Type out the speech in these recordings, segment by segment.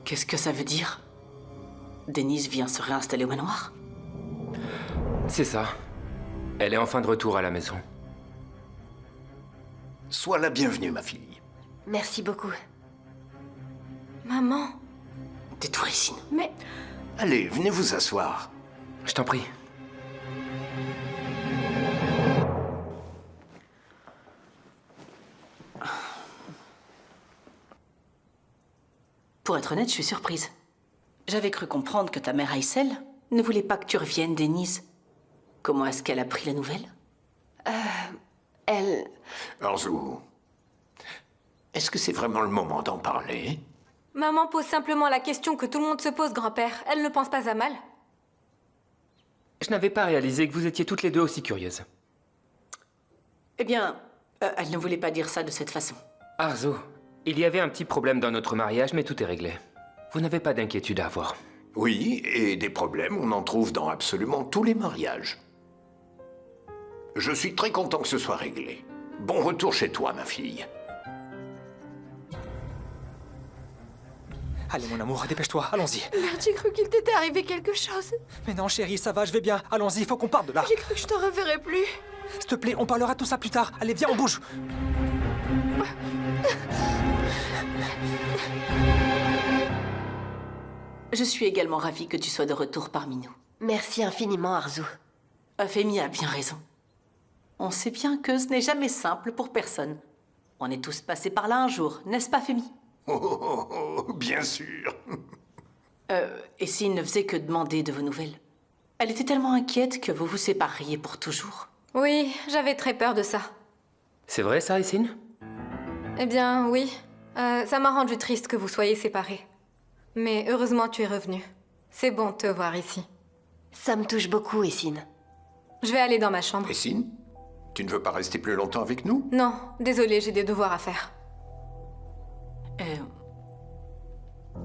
Qu'est-ce que ça veut dire? Denise vient se réinstaller au manoir? C'est ça. Elle est enfin de retour à la maison. Sois la bienvenue, ma fille. Merci beaucoup. Maman. Tais-toi, Essine. Mais... Allez, venez vous asseoir. Je t'en prie. Pour être honnête, je suis surprise. J'avais cru comprendre que ta mère Aïssel ne voulait pas que tu reviennes, Denise. Comment est-ce qu'elle a pris la nouvelle? Elle... Arzu, est-ce que c'est vraiment le moment d'en parler? Maman pose simplement la question que tout le monde se pose, grand-père. Elle ne pense pas à mal. Je n'avais pas réalisé que vous étiez toutes les deux aussi curieuses. Eh bien, elle ne voulait pas dire ça de cette façon. Arzo, il y avait un petit problème dans notre mariage, mais tout est réglé. Vous n'avez pas d'inquiétude à avoir. Oui, et des problèmes, on en trouve dans absolument tous les mariages. Je suis très content que ce soit réglé. Bon retour chez toi, ma fille. Allez, mon amour, dépêche-toi, allons-y. Merde, j'ai cru qu'il t'était arrivé quelque chose. Mais non, chérie, ça va, je vais bien. Allons-y, il faut qu'on parte de là. J'ai cru que je te reverrais plus. S'il te plaît, on parlera tout ça plus tard. Allez, viens, on bouge. Je suis également ravie que tu sois de retour parmi nous. Merci infiniment, Arzu. Femi a bien raison. On sait bien que ce n'est jamais simple pour personne. On est tous passés par là un jour, n'est-ce pas, Femi? Bien sûr. Essine ne faisait que demander de vos nouvelles. Elle était tellement inquiète que vous vous sépariez pour toujours. Oui, j'avais très peur de ça. C'est vrai ça, Essine? Eh bien, oui. Ça m'a rendu triste que vous soyez séparés. Mais heureusement, tu es revenu. C'est bon de te voir ici. Ça me touche beaucoup, Essine. Je vais aller dans ma chambre. Essine, tu ne veux pas rester plus longtemps avec nous? Non, désolée, j'ai des devoirs à faire.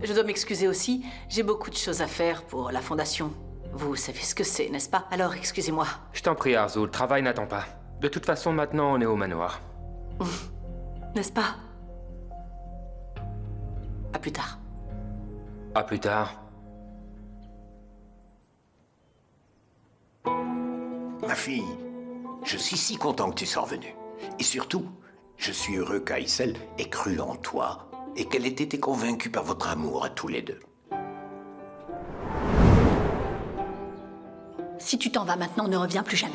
Je dois m'excuser aussi, j'ai beaucoup de choses à faire pour la fondation. Vous savez ce que c'est, n'est-ce pas? Alors, excusez-moi. Je t'en prie, Arzo, le travail n'attend pas. De toute façon, maintenant, on est au manoir. N'est-ce pas? À plus tard. À plus tard. Ma fille, je suis si content que tu sois revenue. Et surtout, je suis heureux qu'Aïssel ait cru en toi et qu'elle ait été convaincue par votre amour à tous les deux. Si tu t'en vas maintenant, ne reviens plus jamais.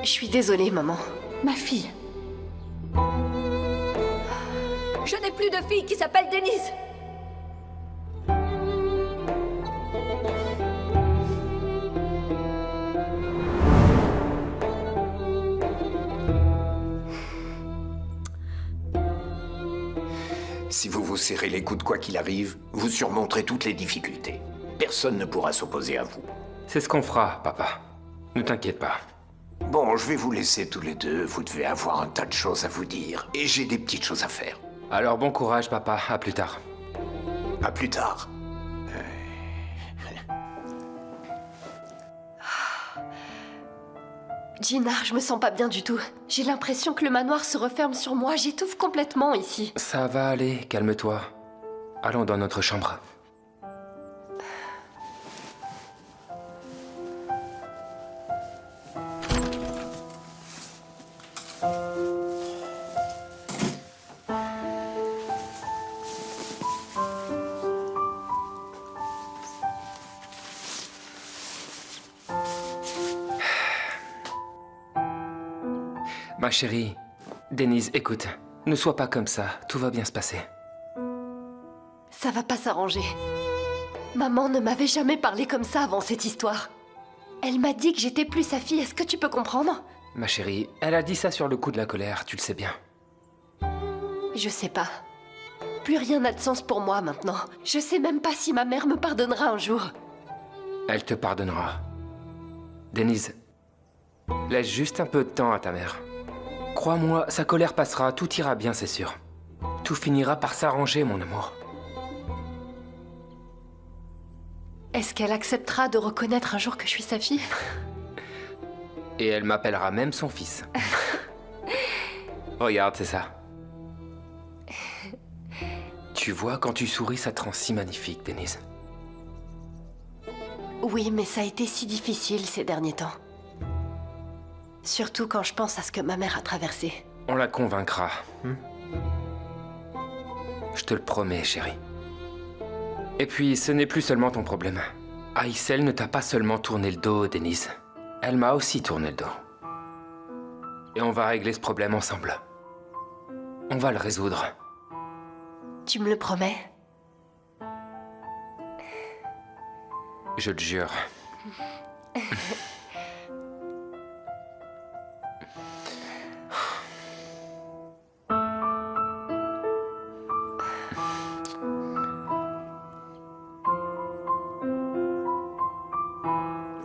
Je suis désolée, maman. Ma fille. Je n'ai plus de fille qui s'appelle Denise. Si vous vous serrez les coudes quoi qu'il arrive, vous surmonterez toutes les difficultés. Personne ne pourra s'opposer à vous. C'est ce qu'on fera, papa. Ne t'inquiète pas. Bon, je vais vous laisser tous les deux. Vous devez avoir un tas de choses à vous dire. Et j'ai des petites choses à faire. Alors bon courage, papa. À plus tard. À plus tard. Gina, je me sens pas bien du tout. J'ai l'impression que le manoir se referme sur moi. J'étouffe complètement ici. Ça va aller, calme-toi. Allons dans notre chambre. Ma chérie, Denise, écoute, ne sois pas comme ça, tout va bien se passer. Ça va pas s'arranger. Maman ne m'avait jamais parlé comme ça avant cette histoire. Elle m'a dit que j'étais plus sa fille, est-ce que tu peux comprendre? Ma chérie, elle a dit ça sur le coup de la colère, tu le sais bien. Je sais pas. Plus rien n'a de sens pour moi maintenant. Je sais même pas si ma mère me pardonnera un jour. Elle te pardonnera. Denise, laisse juste un peu de temps à ta mère. Crois-moi, sa colère passera, tout ira bien, c'est sûr. Tout finira par s'arranger, mon amour. Est-ce qu'elle acceptera de reconnaître un jour que je suis sa fille? Et elle m'appellera même son fils. Regarde, c'est ça. Tu vois, quand tu souris, ça te rend si magnifique, Denise. Oui, mais ça a été si difficile ces derniers temps. Surtout quand je pense à ce que ma mère a traversé. On la convaincra. Je te le promets, chérie. Et puis, ce n'est plus seulement ton problème. Aïssel ne t'a pas seulement tourné le dos, Denise. Elle m'a aussi tourné le dos. Et on va régler ce problème ensemble. On va le résoudre. Tu me le promets? Je te jure.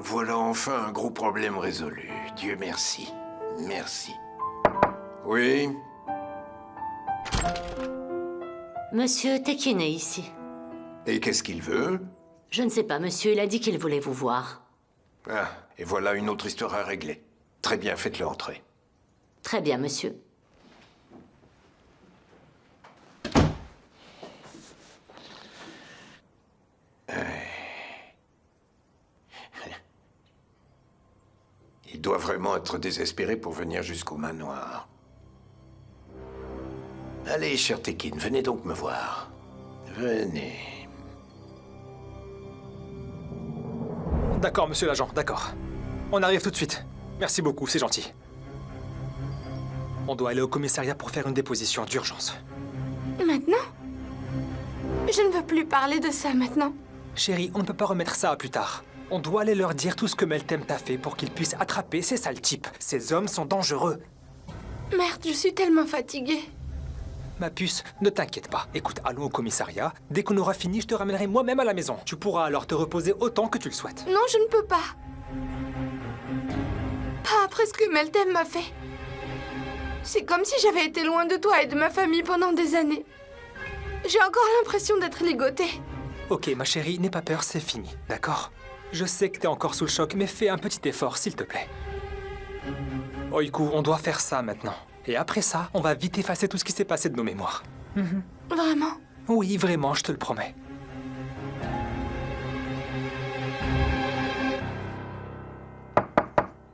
Voilà enfin un gros problème résolu. Dieu merci. Merci. Oui? Monsieur Tekin est ici. Et qu'est-ce qu'il veut? Je ne sais pas, monsieur, il a dit qu'il voulait vous voir. Ah, et voilà une autre histoire à régler. Très bien, faites-le entrer. Très bien, monsieur. Il doit vraiment être désespéré pour venir jusqu'au manoir. Allez, cher Tekin, venez donc me voir. Venez. D'accord, monsieur l'agent, d'accord. On arrive tout de suite. Merci beaucoup, c'est gentil. On doit aller au commissariat pour faire une déposition d'urgence. Maintenant? Je ne veux plus parler de ça maintenant. Chérie, on ne peut pas remettre ça à plus tard. On doit aller leur dire tout ce que Meltem t'a fait pour qu'ils puissent attraper ces sales types. Ces hommes sont dangereux. Merde, je suis tellement fatiguée. Ma puce, ne t'inquiète pas. Écoute, allons au commissariat. Dès qu'on aura fini, je te ramènerai moi-même à la maison. Tu pourras alors te reposer autant que tu le souhaites. Non, je ne peux pas. Pas après ce que Meltem m'a fait. C'est comme si j'avais été loin de toi et de ma famille pendant des années. J'ai encore l'impression d'être ligotée. Ok, ma chérie, n'aie pas peur, c'est fini, d'accord? Je sais que t'es encore sous le choc, mais fais un petit effort, s'il te plaît. Oiku, on doit faire ça maintenant. Et après ça, on va vite effacer tout ce qui s'est passé de nos mémoires. Vraiment? Oui, vraiment, je te le promets.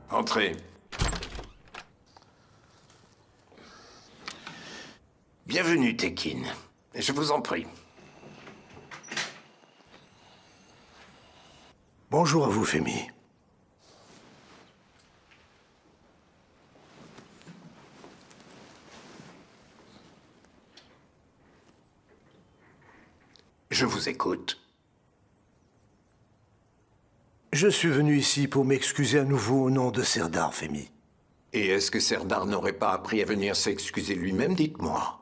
Entrez. Bienvenue, Tekin. Je vous en prie. Bonjour à vous, Femi. Je vous écoute. Je suis venu ici pour m'excuser à nouveau au nom de Serdar, Femi. Et est-ce que Serdar n'aurait pas appris à venir s'excuser lui-même, dites-moi?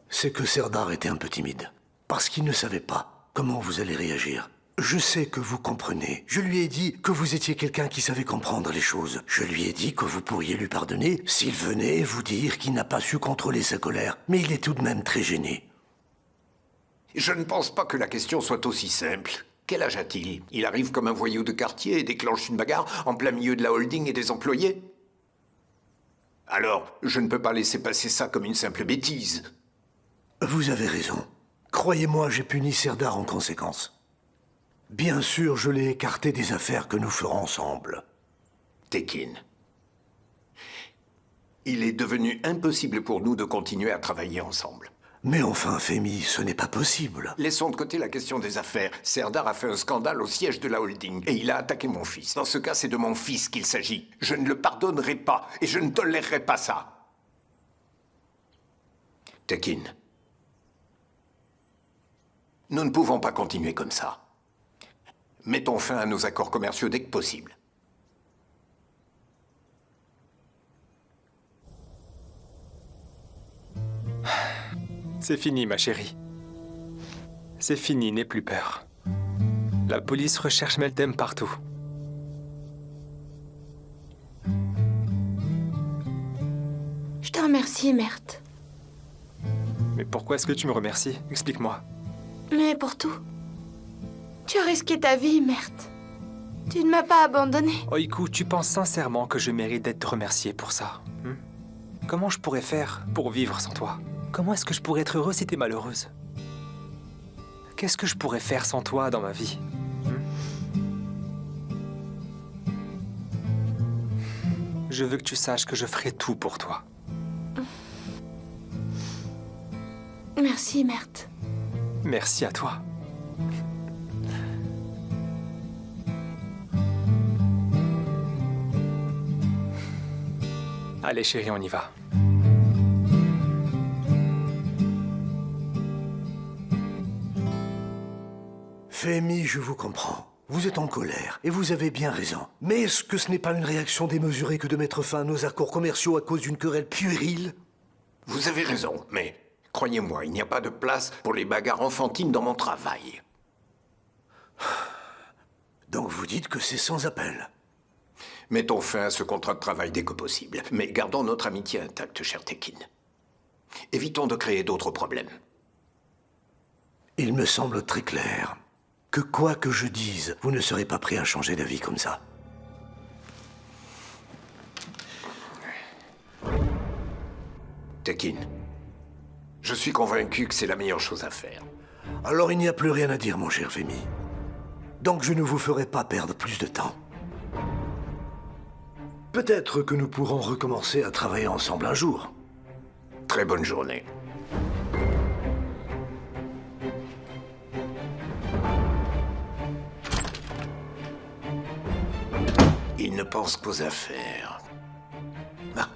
C'est que Serdar était un peu timide, parce qu'il ne savait pas comment vous allez réagir. Je sais que vous comprenez. Je lui ai dit que vous étiez quelqu'un qui savait comprendre les choses. Je lui ai dit que vous pourriez lui pardonner s'il venait vous dire qu'il n'a pas su contrôler sa colère. Mais il est tout de même très gêné. Je ne pense pas que la question soit aussi simple. Quel âge a-t-il? Il arrive comme un voyou de quartier et déclenche une bagarre en plein milieu de la holding et des employés? Alors, je ne peux pas laisser passer ça comme une simple bêtise. Vous avez raison. Croyez-moi, j'ai puni Serdar en conséquence. Bien sûr, je l'ai écarté des affaires que nous ferons ensemble. Tekin, il est devenu impossible pour nous de continuer à travailler ensemble. Mais enfin, Femi, ce n'est pas possible. Laissons de côté la question des affaires. Serdar a fait un scandale au siège de la holding et il a attaqué mon fils. Dans ce cas, c'est de mon fils qu'il s'agit. Je ne le pardonnerai pas et je ne tolérerai pas ça. Tekin, nous ne pouvons pas continuer comme ça. Mettons fin à nos accords commerciaux dès que possible. C'est fini, ma chérie. C'est fini, n'aie plus peur. La police recherche Meltem partout. Je te remercie, Mert. Mais pourquoi est-ce que tu me remercies? Explique-moi. Mais pour tout. Tu as risqué ta vie, Mert. Tu ne m'as pas abandonné. Oiku, tu penses sincèrement que je mérite d'être remercié pour ça? Comment je pourrais faire pour vivre sans toi? Comment est-ce que je pourrais être heureux si t'es malheureuse? Qu'est-ce que je pourrais faire sans toi dans ma vie? Je veux que tu saches que je ferai tout pour toi. Merci, Mert. Merci à toi. Allez chérie, on y va. Femi, je vous comprends. Vous êtes en colère, et vous avez bien raison. Mais est-ce que ce n'est pas une réaction démesurée que de mettre fin à nos accords commerciaux à cause d'une querelle puérile? Vous avez raison, mais croyez-moi, il n'y a pas de place pour les bagarres enfantines dans mon travail. Donc vous dites que c'est sans appel. Mettons fin à ce contrat de travail dès que possible, mais gardons notre amitié intacte, cher Tekin. Évitons de créer d'autres problèmes. Il me semble très clair que quoi que je dise, vous ne serez pas prêt à changer d'avis comme ça. Tekin, je suis convaincu que c'est la meilleure chose à faire. Alors il n'y a plus rien à dire, mon cher Femi. Donc je ne vous ferai pas perdre plus de temps. Peut-être que nous pourrons recommencer à travailler ensemble un jour. Très bonne journée. Il ne pense qu'aux affaires. Ah.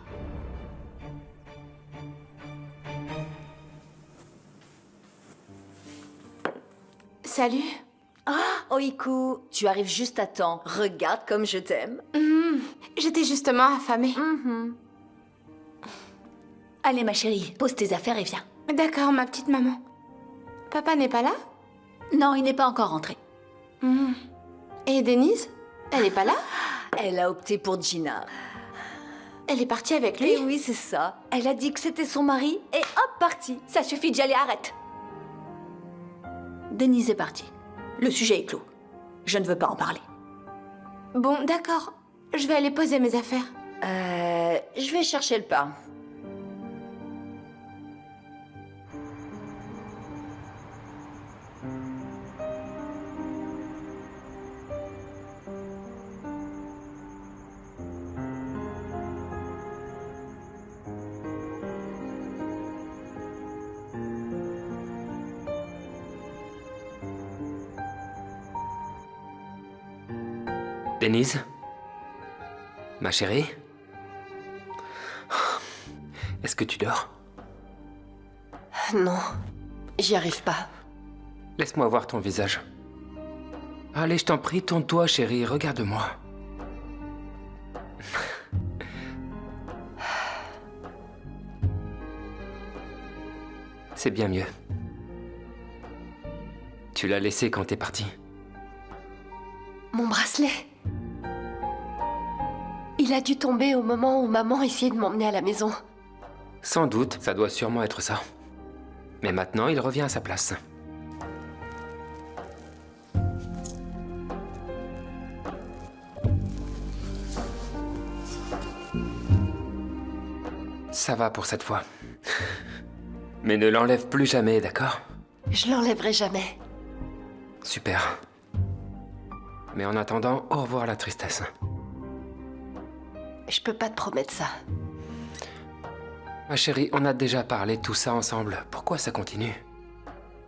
Salut. Oiku, tu arrives juste à temps. Regarde comme je t'aime. J'étais justement affamée. Allez, ma chérie, pose tes affaires et viens. D'accord, ma petite maman. Papa n'est pas là? Non, il n'est pas encore rentré. Et Denise? Elle n'est pas là? Elle a opté pour Gina. Elle est partie avec lui? Et oui, c'est ça. Elle a dit que c'était son mari et hop, parti. Ça suffit d'y aller, arrête. Denise est partie. Le sujet est clos. Je ne veux pas en parler. Bon, d'accord. Je vais aller poser mes affaires. Je vais chercher le pain. Denise? Ma chérie? Est-ce que tu dors? Non, j'y arrive pas. Laisse-moi voir ton visage. Allez, je t'en prie, tourne-toi, chérie, regarde-moi. C'est bien mieux. Tu l'as laissé quand t'es parti. Mon bracelet. Il a dû tomber au moment où maman essayait de m'emmener à la maison. Sans doute, ça doit sûrement être ça. Mais maintenant, il revient à sa place. Ça va pour cette fois. Mais ne l'enlève plus jamais, d'accord? Je l'enlèverai jamais. Super. Mais en attendant, au revoir la tristesse. Je peux pas te promettre ça. Ma chérie, on a déjà parlé de tout ça ensemble. Pourquoi ça continue?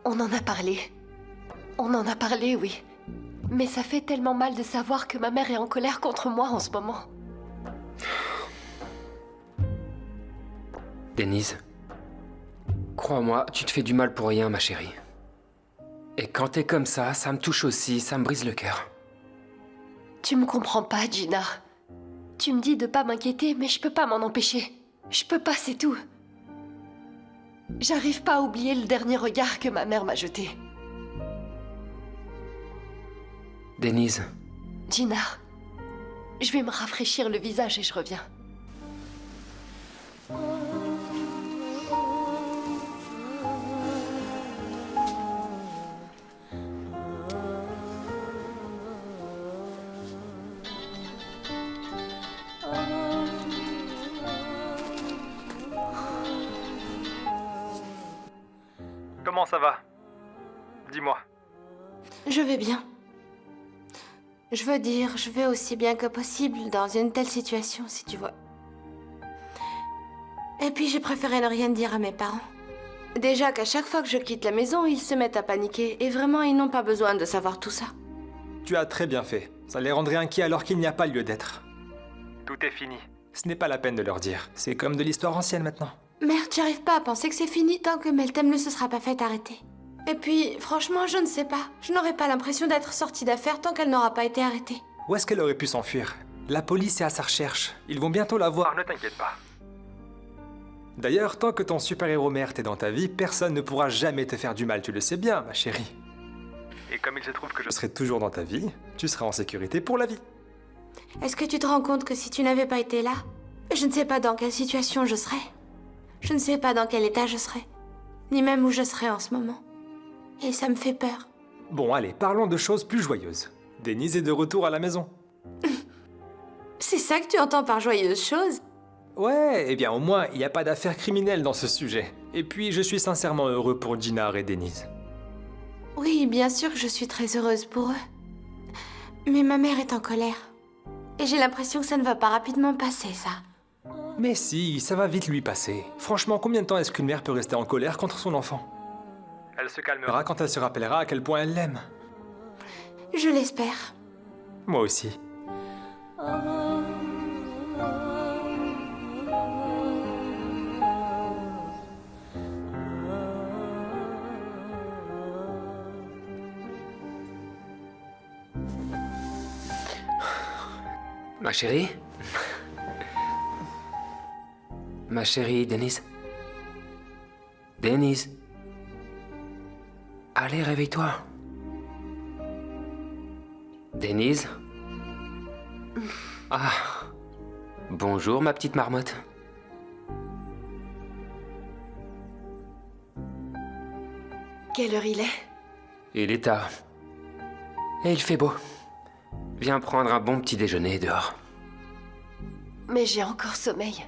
On en a parlé. On en a parlé, oui. Mais ça fait tellement mal de savoir que ma mère est en colère contre moi en ce moment. Denise, crois-moi, tu te fais du mal pour rien, ma chérie. Et quand t'es comme ça me touche aussi, ça me brise le cœur. Tu me comprends pas, Gina. Tu me dis de pas m'inquiéter, mais je peux pas m'en empêcher. Je peux pas, c'est tout. J'arrive pas à oublier le dernier regard que ma mère m'a jeté. Denise, Gina, je vais me rafraîchir le visage et je reviens. Comment ça va? Dis-moi. Je vais bien. Je veux dire, je vais aussi bien que possible dans une telle situation, si tu vois. Et puis j'ai préféré ne rien dire à mes parents. Déjà qu'à chaque fois que je quitte la maison, ils se mettent à paniquer. Et vraiment, ils n'ont pas besoin de savoir tout ça. Tu as très bien fait. Ça les rendrait inquiets alors qu'il n'y a pas lieu d'être. Tout est fini. Ce n'est pas la peine de leur dire. C'est comme de l'histoire ancienne maintenant. Merde, j'arrive pas à penser que c'est fini tant que Meltem ne se sera pas fait arrêter. Et puis, franchement, je ne sais pas. Je n'aurai pas l'impression d'être sortie d'affaire tant qu'elle n'aura pas été arrêtée. Où est-ce qu'elle aurait pu s'enfuir? La police est à sa recherche. Ils vont bientôt la voir, ne t'inquiète pas. D'ailleurs, tant que ton super-héros mère est dans ta vie, personne ne pourra jamais te faire du mal, tu le sais bien, ma chérie. Et comme il se trouve que je serai toujours dans ta vie, tu seras en sécurité pour la vie. Est-ce que tu te rends compte que si tu n'avais pas été là, je ne sais pas dans quelle situation je serais. Je ne sais pas dans quel état je serais. Ni même où je serais en ce moment. Et ça me fait peur. Bon, allez, parlons de choses plus joyeuses. Denise est de retour à la maison. C'est ça que tu entends par joyeuse chose? Ouais, eh bien au moins, il n'y a pas d'affaire criminelle dans ce sujet. Et puis, je suis sincèrement heureux pour Gina et Denise. Oui, bien sûr que je suis très heureuse pour eux. Mais ma mère est en colère. Et j'ai l'impression que ça ne va pas rapidement passer, ça. Mais si, ça va vite lui passer. Franchement, combien de temps est-ce qu'une mère peut rester en colère contre son enfant? Elle se calmera quand elle se rappellera à quel point elle l'aime. Je l'espère. Moi aussi. ma chérie? Ma chérie, Denise? Denise? Allez, réveille-toi. Denise? Ah. Bonjour, ma petite marmotte. Quelle heure il est? Il est tard. Et il fait beau. Viens prendre un bon petit déjeuner dehors. Mais j'ai encore sommeil.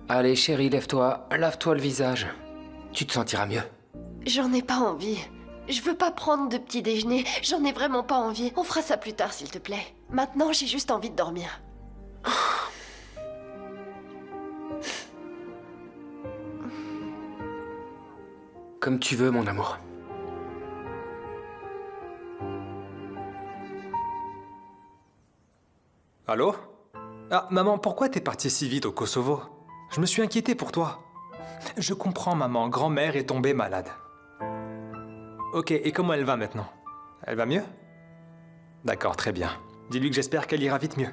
Allez, chérie, lève-toi. Lave-toi le visage. Tu te sentiras mieux. J'en ai pas envie. Je veux pas prendre de petit déjeuner. J'en ai vraiment pas envie. On fera ça plus tard, s'il te plaît. Maintenant, j'ai juste envie de dormir. Comme tu veux, mon amour. Allô? Ah, maman, pourquoi t'es partie si vite au Kosovo? Je me suis inquiété pour toi. Je comprends, maman. Grand-mère est tombée malade. Ok, et comment elle va maintenant? Elle va mieux? D'accord, très bien. Dis-lui que j'espère qu'elle ira vite mieux.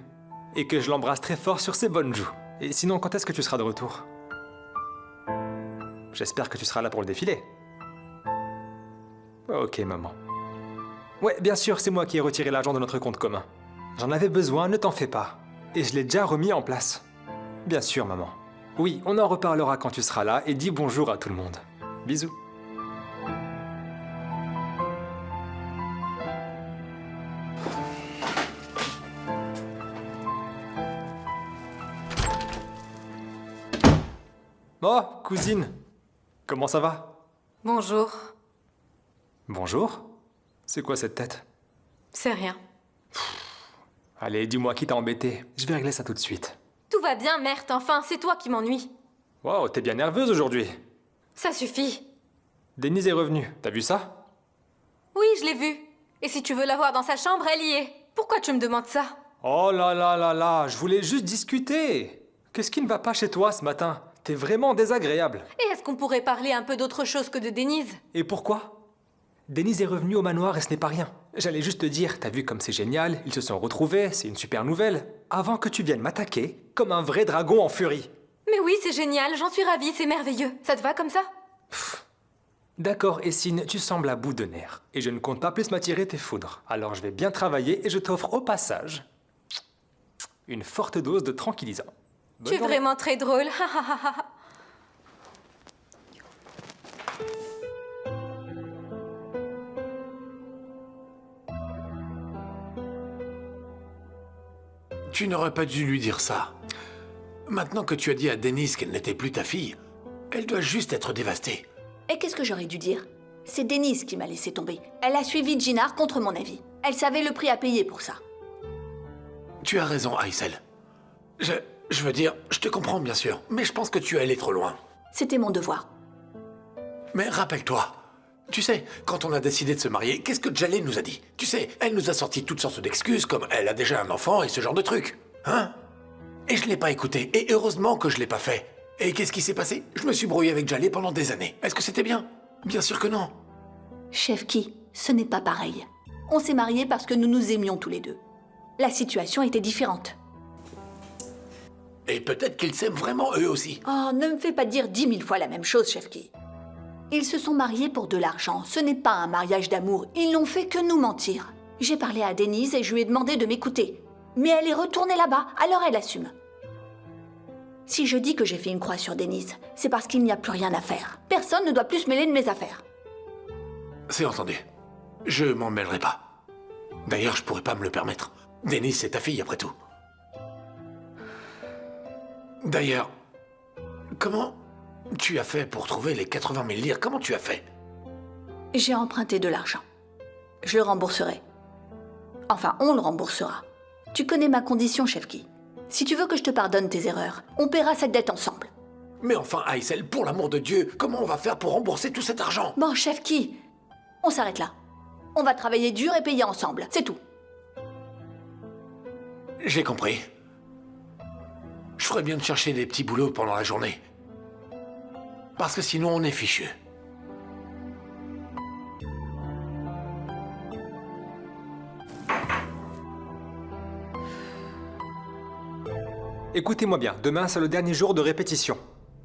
Et que je l'embrasse très fort sur ses bonnes joues. Et sinon, quand est-ce que tu seras de retour? J'espère que tu seras là pour le défilé. Ok, maman. Ouais, bien sûr, c'est moi qui ai retiré l'argent de notre compte commun. J'en avais besoin, ne t'en fais pas. Et je l'ai déjà remis en place. Bien sûr, maman. Oui, on en reparlera quand tu seras là et dis bonjour à tout le monde. Bisous. Oh, cousine. Comment ça va? Bonjour. Bonjour. C'est quoi cette tête? C'est rien. Allez, dis-moi qui t'a embêté. Je vais régler ça tout de suite. Tout va bien, Mert, enfin, c'est toi qui m'ennuie. Wow, t'es bien nerveuse aujourd'hui. Ça suffit. Denise est revenue, t'as vu ça? Oui, je l'ai vue. Et si tu veux la voir dans sa chambre, elle y est. Pourquoi tu me demandes ça? Oh là là là là, je voulais juste discuter. Qu'est-ce qui ne va pas chez toi ce matin? T'es vraiment désagréable. Et est-ce qu'on pourrait parler un peu d'autre chose que de Denise? Et pourquoi? Denise est revenue au manoir et ce n'est pas rien. J'allais juste te dire, t'as vu comme c'est génial, ils se sont retrouvés, c'est une super nouvelle. Avant que tu viennes m'attaquer, comme un vrai dragon en furie. Mais oui, c'est génial, j'en suis ravie, c'est merveilleux. Ça te va comme ça? D'accord, Essine, tu sembles à bout de nerfs. Et je ne compte pas plus m'attirer tes foudres. Alors je vais bien travailler et je t'offre au passage une forte dose de tranquillisant. Bonne Tu es journée. vraiment très drôle. Tu n'aurais pas dû lui dire ça. Maintenant que tu as dit à Denise qu'elle n'était plus ta fille, elle doit juste être dévastée. Et qu'est-ce que j'aurais dû dire? C'est Denise qui m'a laissé tomber. Elle a suivi Jinar contre mon avis. Elle savait le prix à payer pour ça. Tu as raison, Aysel. Je veux dire, je te comprends bien sûr, mais je pense que tu es allé trop loin. C'était mon devoir. Mais rappelle-toi, tu sais, quand on a décidé de se marier, qu'est-ce que Jaleh nous a dit? Tu sais, elle nous a sorti toutes sortes d'excuses, comme elle a déjà un enfant et ce genre de trucs. Hein? Et je l'ai pas écouté, et heureusement que je l'ai pas fait. Et qu'est-ce qui s'est passé? Je me suis brouillé avec Jaleh pendant des années. Est-ce que c'était bien? Bien sûr que non. Chefki, ce n'est pas pareil. On s'est mariés parce que nous nous aimions tous les deux. La situation était différente. Et peut-être qu'ils s'aiment vraiment eux aussi. Oh, ne me fais pas dire 10 000 fois la même chose, Chefki. Ils se sont mariés pour de l'argent. Ce n'est pas un mariage d'amour. Ils n'ont fait que nous mentir. J'ai parlé à Denise et je lui ai demandé de m'écouter. Mais elle est retournée là-bas, alors elle assume. Si je dis que j'ai fait une croix sur Denise, c'est parce qu'il n'y a plus rien à faire. Personne ne doit plus se mêler de mes affaires. C'est entendu. Je m'en mêlerai pas. D'ailleurs, je pourrais pas me le permettre. Denise, c'est ta fille, après tout. D'ailleurs, comment tu as fait pour trouver les 80 000 lire? Comment tu as fait? J'ai emprunté de l'argent. Je le rembourserai. Enfin, on le remboursera. Tu connais ma condition, Chefki. Si tu veux que je te pardonne tes erreurs, on paiera cette dette ensemble. Mais enfin, Aysel, pour l'amour de Dieu, comment on va faire pour rembourser tout cet argent? Bon, Chefki, on s'arrête là. On va travailler dur et payer ensemble, c'est tout. J'ai compris. Je ferais bien de chercher des petits boulots pendant la journée. Parce que sinon, on est fichu. Écoutez-moi bien, demain c'est le dernier jour de répétition.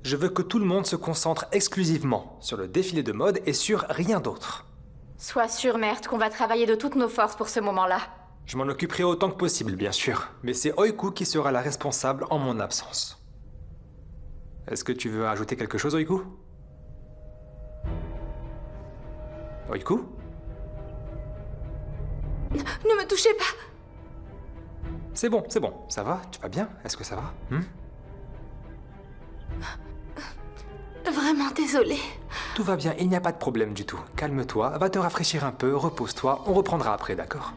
Je veux que tout le monde se concentre exclusivement sur le défilé de mode et sur rien d'autre. Sois sûr, Mert, qu'on va travailler de toutes nos forces pour ce moment-là. Je m'en occuperai autant que possible, bien sûr, mais c'est Oiku qui sera la responsable en mon absence. Est-ce que tu veux ajouter quelque chose, Oiku? Oiku? Ne me touchez pas. C'est bon, ça va? Tu vas bien? Est-ce que ça va? Vraiment désolée. Tout va bien, il n'y a pas de problème du tout. Calme-toi, va te rafraîchir un peu, repose-toi, on reprendra après, d'accord?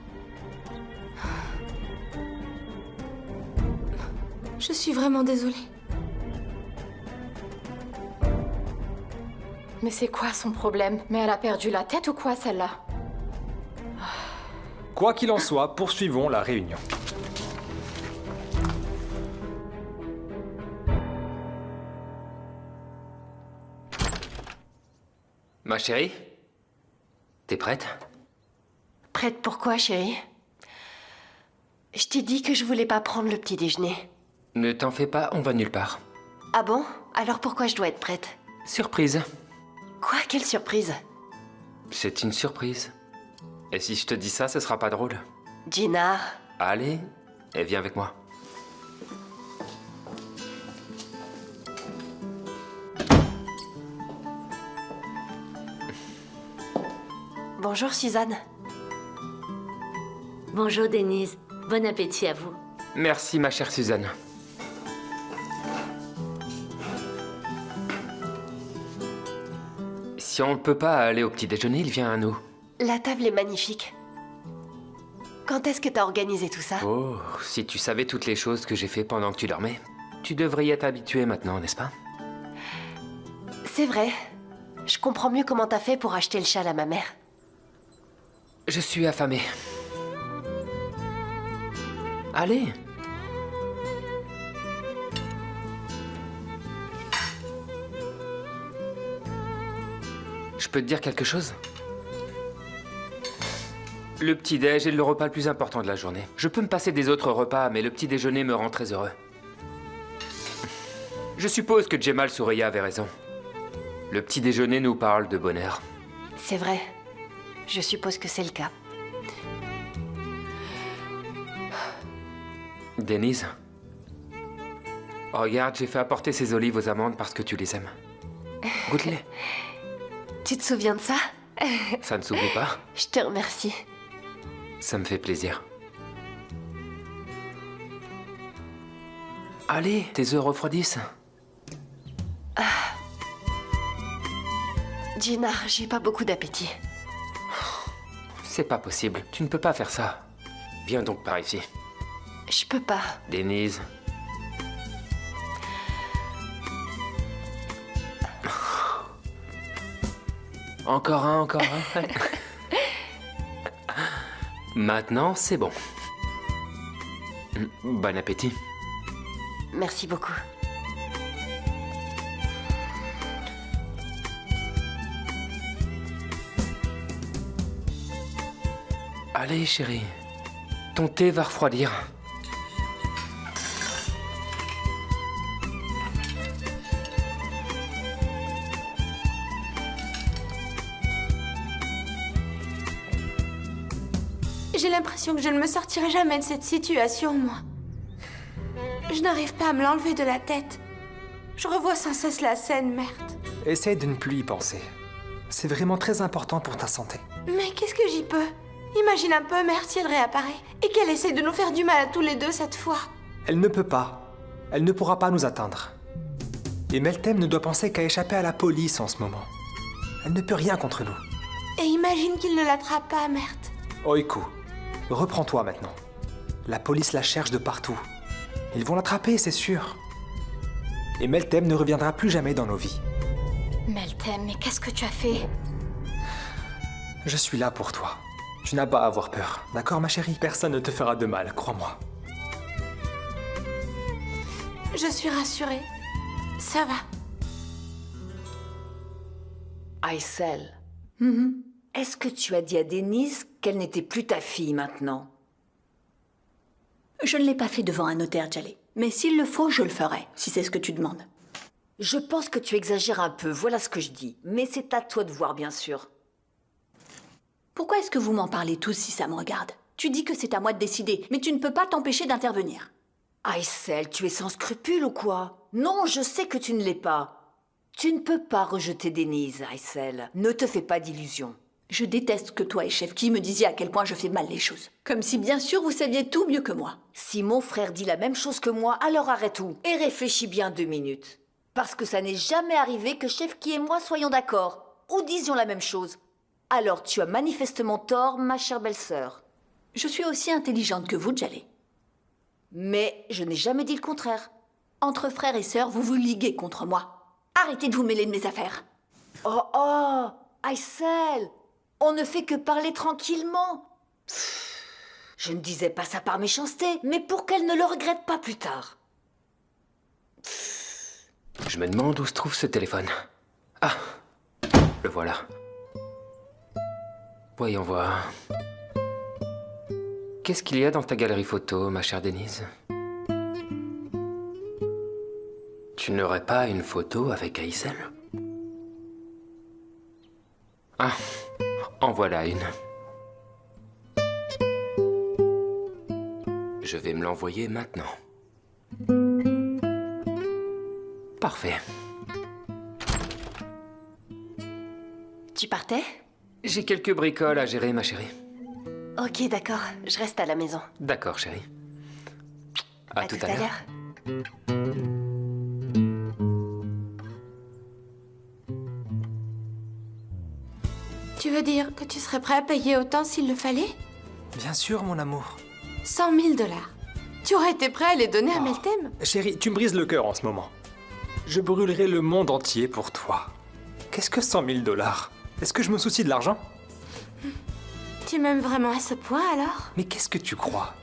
Je suis vraiment désolée. Mais c'est quoi son problème? Mais elle a perdu la tête ou quoi, celle-là? Quoi qu'il en soit, poursuivons la réunion. Ma chérie? T'es prête? Prête pour quoi, chérie? Je t'ai dit que je voulais pas prendre le petit déjeuner. Ne t'en fais pas, on va nulle part. Ah bon? Alors pourquoi je dois être prête? Surprise. Quoi? Quelle surprise? C'est une surprise. Et si je te dis ça, ce sera pas drôle. Jinar. Allez, et viens avec moi. Bonjour, Suzanne. Bonjour Denise, bon appétit à vous. Merci, ma chère Suzanne. Si on ne peut pas aller au petit déjeuner, il vient à nous. La table est magnifique. Quand est-ce que t'as organisé tout ça? Oh, si tu savais toutes les choses que j'ai fait pendant que tu dormais, tu devrais y être habitué maintenant, n'est-ce pas? C'est vrai. Je comprends mieux comment t'as fait pour acheter le châle à ma mère. Je suis affamé. Allez. Je peux te dire quelque chose? Le petit-déj est le repas le plus important de la journée. Je peux me passer des autres repas, mais le petit-déjeuner me rend très heureux. Je suppose que Jemal Souraya avait raison. Le petit-déjeuner nous parle de bonheur. C'est vrai. Je suppose que c'est le cas. Denise. Regarde, j'ai fait apporter ces olives aux amandes parce que tu les aimes. Goûte-les. Tu te souviens de ça? Ça ne s'oublie pas? Je te remercie. Ça me fait plaisir. Allez, tes œufs refroidissent. Gina, j'ai pas beaucoup d'appétit. C'est pas possible. Tu ne peux pas faire ça. Viens donc par ici. Je peux pas. Denise. Encore un. Maintenant, c'est bon. Bon appétit. Merci beaucoup. Allez, chérie. Ton thé va refroidir. J'ai l'impression que je ne me sortirai jamais de cette situation, moi. Je n'arrive pas à me l'enlever de la tête. Je revois sans cesse la scène, merde. Essaye de ne plus y penser. C'est vraiment très important pour ta santé. Mais qu'est-ce que j'y peux? Imagine un peu, merde, si elle réapparaît. Et qu'elle essaie de nous faire du mal à tous les deux cette fois. Elle ne peut pas. Elle ne pourra pas nous atteindre. Et Meltem ne doit penser qu'à échapper à la police en ce moment. Elle ne peut rien contre nous. Et imagine qu'il ne l'attrape pas, merde. Oiku, reprends-toi maintenant. La police la cherche de partout. Ils vont l'attraper, c'est sûr. Et Meltem ne reviendra plus jamais dans nos vies. Meltem, mais qu'est-ce que tu as fait? Je suis là pour toi. Tu n'as pas à avoir peur, d'accord ma chérie? Personne ne te fera de mal, crois-moi. Je suis rassurée. Ça va. Aysel, est-ce que tu as dit à Denise qu'elle n'était plus ta fille maintenant? Je ne l'ai pas fait devant un notaire, Jaleh. Mais s'il le faut, je le ferai, si c'est ce que tu demandes. Je pense que tu exagères un peu, voilà ce que je dis. Mais c'est à toi de voir, bien sûr. Pourquoi est-ce que vous m'en parlez tous si ça me regarde? Tu dis que c'est à moi de décider, mais tu ne peux pas t'empêcher d'intervenir. Aysel, tu es sans scrupules ou quoi? Non, je sais que tu ne l'es pas. Tu ne peux pas rejeter Denise, Aysel. Ne te fais pas d'illusions. Je déteste que toi et Chefki me disiez à quel point je fais mal les choses. Comme si bien sûr vous saviez tout mieux que moi. Si mon frère dit la même chose que moi, alors arrête tout. Et réfléchis bien 2 minutes. Parce que ça n'est jamais arrivé que Chefki et moi soyons d'accord. Ou disions la même chose. Alors tu as manifestement tort, ma chère belle-sœur. Je suis aussi intelligente que vous, Jaleh. Mais je n'ai jamais dit le contraire. Entre frères et sœurs, vous vous liguez contre moi. Arrêtez de vous mêler de mes affaires. Oh, Aysel, on ne fait que parler tranquillement. Je ne disais pas ça par méchanceté, mais pour qu'elle ne le regrette pas plus tard. Je me demande où se trouve ce téléphone. Ah, le voilà. Voyons voir. Qu'est-ce qu'il y a dans ta galerie photo, ma chère Denise? Tu n'aurais pas une photo avec Aysel? Ah, en voilà une. Je vais me l'envoyer maintenant. Parfait. Tu partais? J'ai quelques bricoles à gérer, ma chérie. Ok, d'accord. Je reste à la maison. D'accord, chérie. À tout à l'heure. Tu veux dire que tu serais prêt à payer autant s'il le fallait? Bien sûr, mon amour. 100 000 $. Tu aurais été prêt à les donner à Meltem? Chérie, tu me brises le cœur en ce moment. Je brûlerai le monde entier pour toi. Qu'est-ce que 100 000 $? Est-ce que je me soucie de l'argent? Tu m'aimes vraiment à ce point alors? Mais qu'est-ce que tu crois?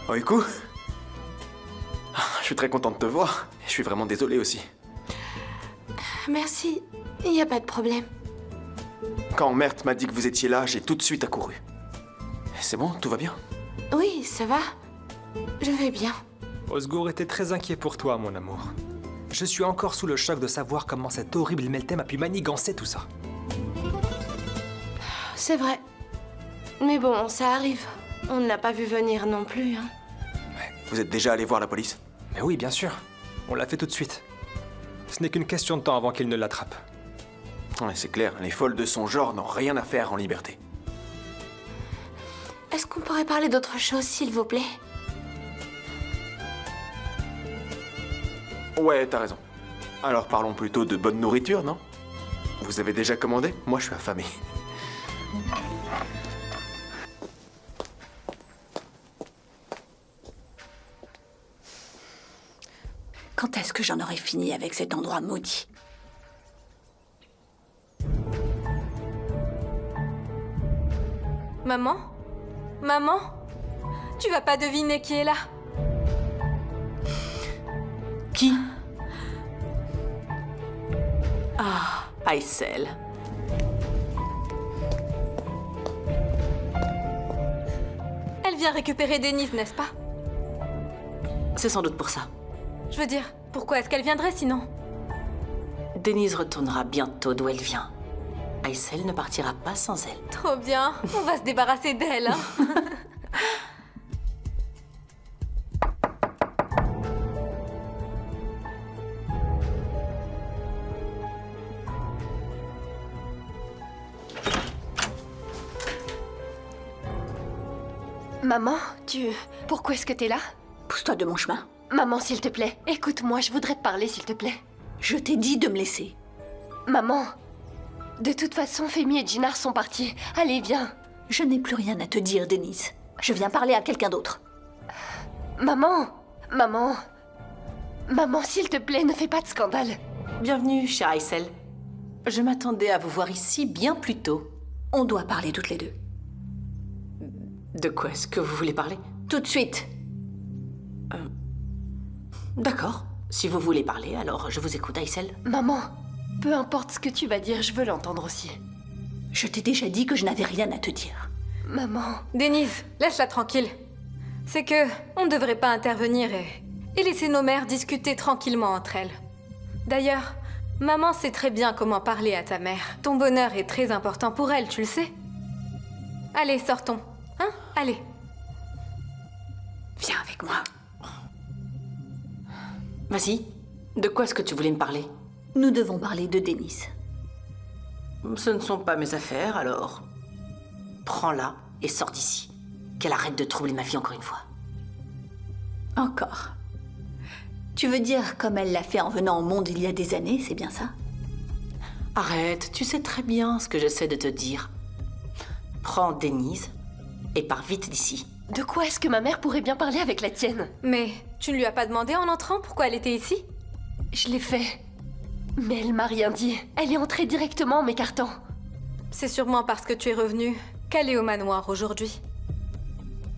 Oiku, je suis très content de te voir. Je suis vraiment désolé aussi. Merci, il n'y a pas de problème. Quand Mert m'a dit que vous étiez là, j'ai tout de suite accouru. C'est bon, tout va bien? Oui, ça va. Je vais bien. Osgour était très inquiet pour toi, mon amour. Je suis encore sous le choc de savoir comment cet horrible Meltem a pu manigancer tout ça. C'est vrai. Mais bon, ça arrive. On ne l'a pas vu venir non plus, hein. Vous êtes déjà allé voir la police? Mais oui, bien sûr. On l'a fait tout de suite. Ce n'est qu'une question de temps avant qu'il ne l'attrape. Ouais, c'est clair, les folles de son genre n'ont rien à faire en liberté. Est-ce qu'on pourrait parler d'autre chose, s'il vous plaît? Ouais, t'as raison. Alors parlons plutôt de bonne nourriture, non? Vous avez déjà commandé? Moi, je suis affamé. Quand est-ce que j'en aurai fini avec cet endroit maudit? Maman? Maman? Tu vas pas deviner qui est là? Qui? Ah, Aysel. Elle vient récupérer Denise, n'est-ce pas? C'est sans doute pour ça. Je veux dire, pourquoi est-ce qu'elle viendrait sinon? Denise retournera bientôt d'où elle vient. Aysel ne partira pas sans elle. Trop bien, on va se débarrasser d'elle, hein. Maman, Pourquoi est-ce que t'es là? Pousse-toi de mon chemin. Maman, s'il te plaît, écoute-moi, je voudrais te parler, s'il te plaît. Je t'ai dit de me laisser. Maman, de toute façon, Femi et Jinar sont partis. Allez, viens. Je n'ai plus rien à te dire, Denise. Je viens parler à quelqu'un d'autre. Maman, s'il te plaît, ne fais pas de scandale. Bienvenue, cher Aysel. Je m'attendais à vous voir ici bien plus tôt. On doit parler toutes les deux. De quoi est-ce que vous voulez parler? Tout de suite. D'accord. Si vous voulez parler, alors je vous écoute, Aysel. Maman, peu importe ce que tu vas dire, je veux l'entendre aussi. Je t'ai déjà dit que je n'avais rien à te dire. Maman... Denise, laisse-la tranquille. C'est que on ne devrait pas intervenir et laisser nos mères discuter tranquillement entre elles. D'ailleurs, maman sait très bien comment parler à ta mère. Ton bonheur est très important pour elle, tu le sais. Allez, sortons. Hein? Allez. Viens avec moi. Vas-y. De quoi est-ce que tu voulais me parler? Nous devons parler de Denise. Ce ne sont pas mes affaires, alors... Prends-la et sors d'ici. Qu'elle arrête de troubler ma vie encore une fois. Encore. Tu veux dire comme elle l'a fait en venant au monde il y a des années, c'est bien ça? Arrête, tu sais très bien ce que j'essaie de te dire. Prends Denise et pars vite d'ici. De quoi est-ce que ma mère pourrait bien parler avec la tienne? Mais tu ne lui as pas demandé en entrant pourquoi elle était ici? Je l'ai fait. Mais elle m'a rien dit. Elle est entrée directement en m'écartant. C'est sûrement parce que tu es revenue qu'elle est au manoir aujourd'hui.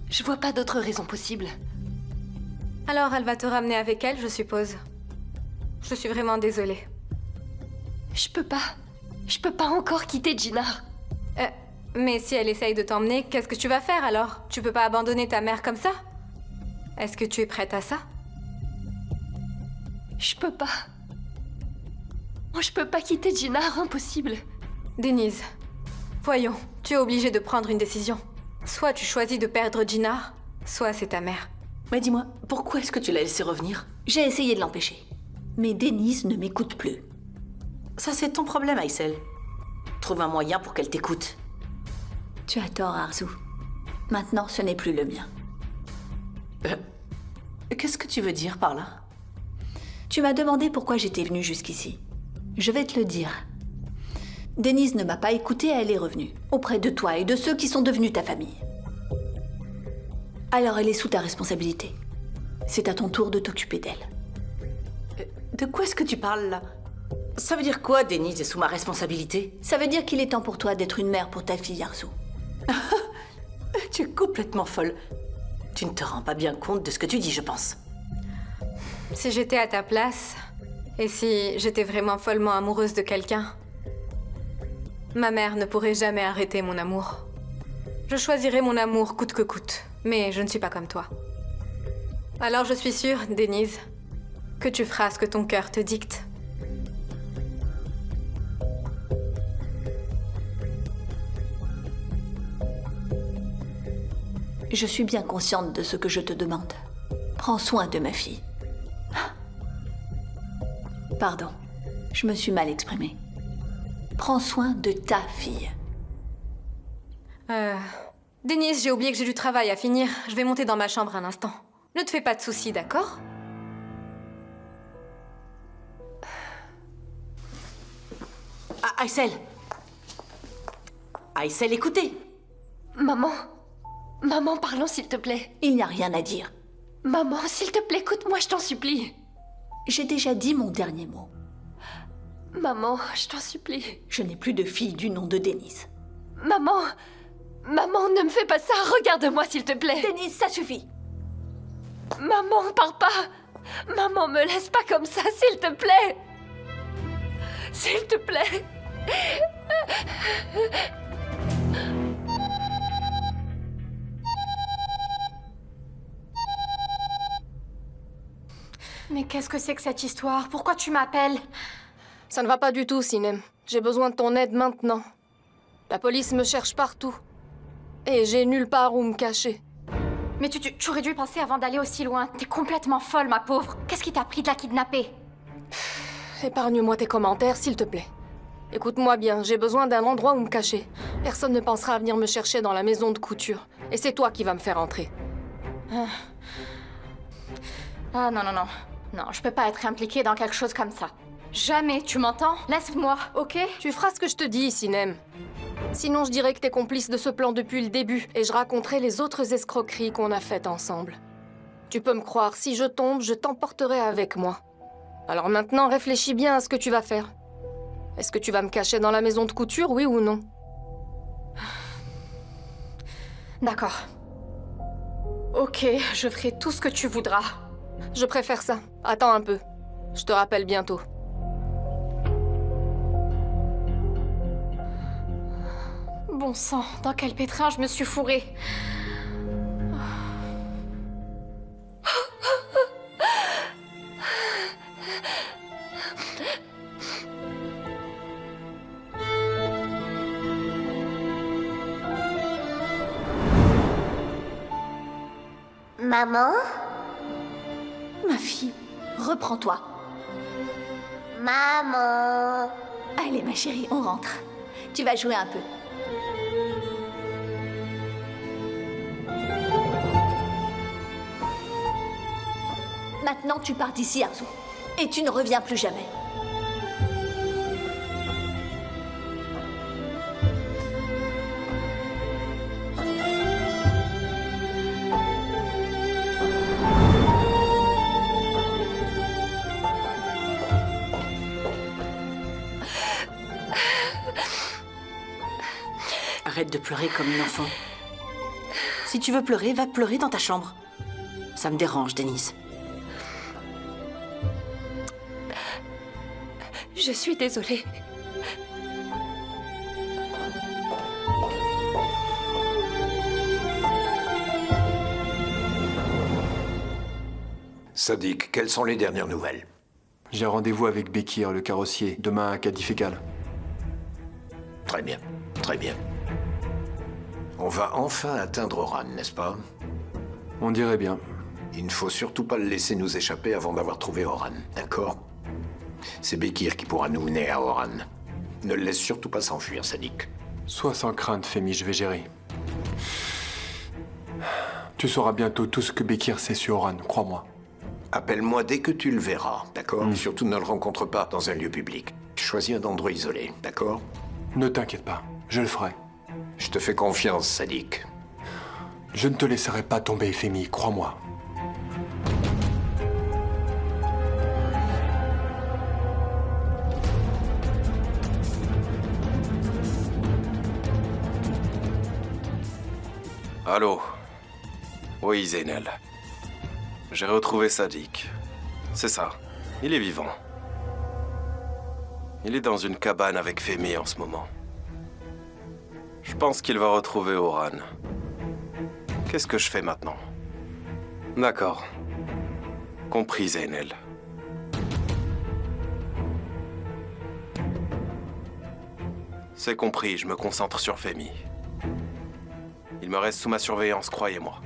Je vois pas d'autre raison possible. Alors elle va te ramener avec elle, je suppose. Je suis vraiment désolée. Je peux pas encore quitter Jinar. Mais si elle essaye de t'emmener, qu'est-ce que tu vas faire alors? Tu peux pas abandonner ta mère comme ça? Est-ce que tu es prête à ça? Je peux pas. Oh, je peux pas quitter Jinar, impossible. Denise, voyons, tu es obligée de prendre une décision. Soit tu choisis de perdre Jinar, soit c'est ta mère. Mais dis-moi, pourquoi est-ce que tu l'as laissé revenir? J'ai essayé de l'empêcher. Mais Denise ne m'écoute plus. Ça, c'est ton problème, Aysel. Trouve un moyen pour qu'elle t'écoute. Tu as tort, Arzu. Maintenant, ce n'est plus le mien. Qu'est-ce que tu veux dire par là? Tu m'as demandé pourquoi j'étais venue jusqu'ici. Je vais te le dire. Denise ne m'a pas écoutée, elle est revenue. Auprès de toi et de ceux qui sont devenus ta famille. Alors elle est sous ta responsabilité. C'est à ton tour de t'occuper d'elle. De quoi est-ce que tu parles, là? Ça veut dire quoi, Denise est sous ma responsabilité? Ça veut dire qu'il est temps pour toi d'être une mère pour ta fille, Arzu. Tu es complètement folle. Tu ne te rends pas bien compte de ce que tu dis, je pense. Si j'étais à ta place, et si j'étais vraiment follement amoureuse de quelqu'un, ma mère ne pourrait jamais arrêter mon amour. Je choisirais mon amour coûte que coûte, mais je ne suis pas comme toi. Alors je suis sûre, Denise, que tu feras ce que ton cœur te dicte. Je suis bien consciente de ce que je te demande. Prends soin de ma fille. Pardon, je me suis mal exprimée. Prends soin de ta fille. Denise, j'ai oublié que j'ai du travail à finir. Je vais monter dans ma chambre un instant. Ne te fais pas de soucis, d'accord? Ah, Aïssel! Aïssel, écoutez! Maman. Maman, parlons s'il te plaît. Il n'y a rien à dire. Maman, s'il te plaît, écoute-moi, je t'en supplie. J'ai déjà dit mon dernier mot. Maman, je t'en supplie. Je n'ai plus de fille du nom de Denise. Maman. Maman, ne me fais pas ça. Regarde-moi, s'il te plaît. Denise, ça suffit. Maman, pars pas. Maman, me laisse pas comme ça, s'il te plaît. S'il te plaît. Mais qu'est-ce que c'est que cette histoire? Pourquoi tu m'appelles? Ça ne va pas du tout, Sinem. J'ai besoin de ton aide maintenant. La police me cherche partout. Et j'ai nulle part où me cacher. Mais tu aurais dû y penser avant d'aller aussi loin. T'es complètement folle, ma pauvre. Qu'est-ce qui t'a pris de la kidnapper? Épargne-moi tes commentaires, s'il te plaît. Écoute-moi bien, j'ai besoin d'un endroit où me cacher. Personne ne pensera à venir me chercher dans la maison de couture. Et c'est toi qui vas me faire entrer. Ah non, non, non. Non, je peux pas être impliquée dans quelque chose comme ça. Jamais, tu m'entends? Laisse-moi, ok? Tu feras ce que je te dis, Sinem. Sinon, je dirais que t'es complice de ce plan depuis le début et je raconterai les autres escroqueries qu'on a faites ensemble. Tu peux me croire, si je tombe, je t'emporterai avec moi. Alors maintenant, réfléchis bien à ce que tu vas faire. Est-ce que tu vas me cacher dans la maison de couture, oui ou non? D'accord. Ok, je ferai tout ce que tu voudras. Je préfère ça. Attends un peu. Je te rappelle bientôt. Bon sang, dans quel pétrin je me suis fourrée. Maman? Ma fille, reprends-toi. Maman? Allez, ma chérie, on rentre. Tu vas jouer un peu. Maintenant, tu pars d'ici, Arzu. Et tu ne reviens plus jamais. Arrête de pleurer comme une enfant. Si tu veux pleurer, va pleurer dans ta chambre. Ça me dérange, Denise. Je suis désolée. Sadiq, quelles sont les dernières nouvelles? J'ai rendez-vous avec Bekir, le carrossier, demain à Kadifekal. Très bien, très bien. On va enfin atteindre Oran, n'est-ce pas? On dirait bien. Il ne faut surtout pas le laisser nous échapper avant d'avoir trouvé Oran, d'accord? C'est Bekir qui pourra nous mener à Oran. Ne le laisse surtout pas s'enfuir, Sadiq. Sois sans crainte, Femi, je vais gérer. Tu sauras bientôt tout ce que Bekir sait sur Oran, crois-moi. Appelle-moi dès que tu le verras, d'accord? Surtout ne le rencontre pas dans un lieu public. Choisis un endroit isolé, d'accord? Ne t'inquiète pas, je le ferai. Je te fais confiance, Sadiq. Je ne te laisserai pas tomber, Éphémie, crois-moi. Allô? Oui, Zeynel. J'ai retrouvé Sadiq. C'est ça. Il est vivant. Il est dans une cabane avec Femi en ce moment. Je pense qu'il va retrouver Oran. Qu'est-ce que je fais maintenant? D'accord. Compris, Zeynel. C'est compris, je me concentre sur Femi. Il me reste sous ma surveillance, croyez-moi.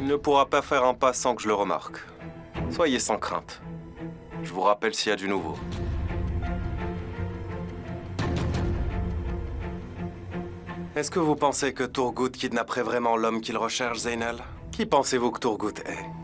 Il ne pourra pas faire un pas sans que je le remarque. Soyez sans crainte. Je vous rappelle s'il y a du nouveau. Est-ce que vous pensez que Turgut kidnapperait vraiment l'homme qu'il recherche, Zeynel? Qui pensez-vous que Turgut est?